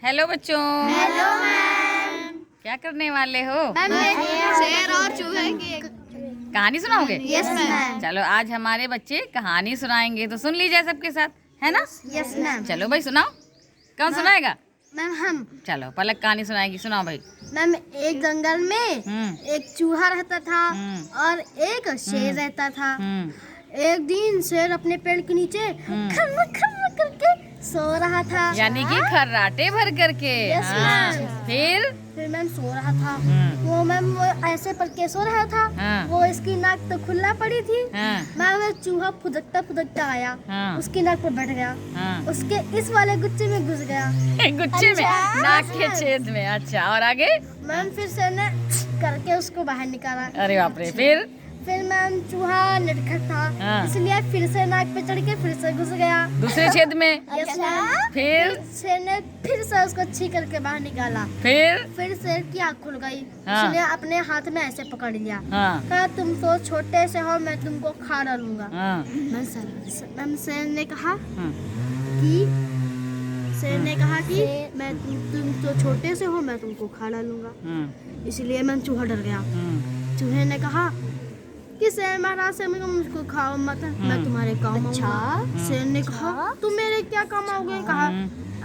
Hello बच्चों। Hello ma'am. क्या करने वाले हो? शेर और चूहे की कहानी सुनाओगे? Yes ma'am. चलो आज हमारे बच्चे कहानी सुनाएंगे, तो सुन लीजिए सबके साथ, है ना? Yes ma'am. चलो भाई सुनाओ। कौन सुनाएगा? मैम हम। चलो पलक कहानी सुनाएगी, सुनाओ भाई। मैम एक जंगल में एक चूहा रहता था और एक शेर रहता था। एक दिन शेर अपने पेड़ के नीचे खर्र खर्र करके सो रहा था, यानी कि खर्राटे भर करके। Yes ma'am. फिर मैम सो रहा था। वो ऐसे पल के सो रहा था। हाँ। वो इसकी नाक तो खुला पड़ी थी। हाँ। मैम वो चूहा फुदकता फुदकता आया। हाँ। उसकी नाक पर बैठ गया। हाँ। उसके इस वाले गुच्छे में घुस गया। गुच्छे में, नाक के छेद में। अच्छा, और आगे? मैम फिर शेर ने करके उसको बाहर निकाला। अरे बाप रे। फिर मैम चूहा नटखट था। हाँ। इसलिए फिर से नाक पे चढ़ के फिर से घुस गया दूसरे छेद में। Yes ma'am. फिर शेर ने फिर से उसको छी करके बाहर निकाला। फिर शेर की आँख खुल गई। हाँ। उसने अपने हाथ में ऐसे पकड़ लिया। हाँ। कहा तुम तो छोटे से हो, मैं तुमको खा डालूंगा। हाँ। मैम शेर ने कहा हाँ। कि मैं तुम तो छोटे से हो, मैं तुमको खा डालूंगा। इसलिए मैम चूहा डर गया। चूहे ने कहा कि शेर महाराज से मुझको खाओ मत, मैं तुम्हारे काम आऊंगा। शेर ने कहा तुम मेरे क्या काम आओगे? कहा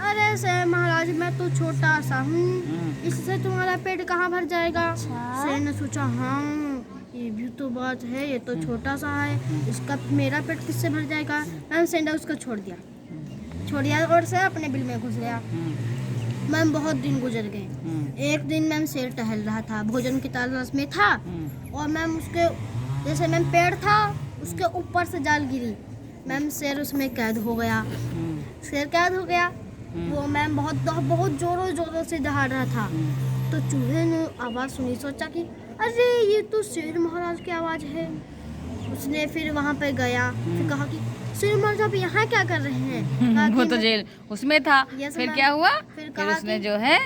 अरे शेर महाराज मैं तो छोटा सा हूँ, इससे तुम्हारा पेट कहाँ भर जाएगा? शेर ने सोचा हाँ ये भी तो बात है, ये तो छोटा सा है, इसका मेरा पेट किससे भर जाएगा? मैम शेर ने उसको छोड़ दिया और से अपने बिल में घुस गया। मैम बहुत दिन गुजर गए। एक दिन मैम शेर टहल रहा था, भोजन की तलाश में था और मैम उसके जैसे मैम पेड़ था उसके ऊपर से जाल गिरी। मैम शेर उसमें कैद हो गया। वो मैम बहुत जोरों से दहाड़ रहा था। तो चूहे ने आवाज़ सुनी, सोचा कि अरे ये तो शेर महाराज की आवाज़ है। उसने फिर वहाँ पे गया, फिर कहा कि शेर महाराज आप यहाँ क्या कर रहे हैं? कहा वो कि तो जेल उसमें था। यस फिर मैम। क्या हुआ? फिर फिर कहा उसने कि जो है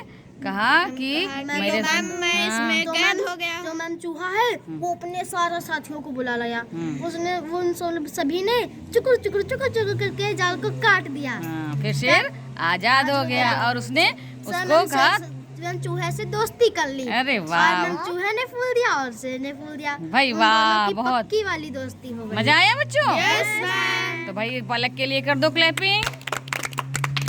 कहा कि मेरे इसमें कैद हो गया। जो मैम चूहा है वो अपने सारे साथियों को बुला लाया। उसने उन सभी ने चुकुर चुकुर करके जाल को काट दिया। फिर शेर आजाद हो गया और उसने उसको कहा चूहे से दोस्ती कर ली। अरे वाह। मैम चूहे ने फूल दिया और शेर ने फूल दिया। भाई वाह, बहुत पक्की वाली दोस्ती हो गई। मजा आया बच्चों? Yes ma'am. तो भाई पलक के लिए कर दो क्लैपिंग।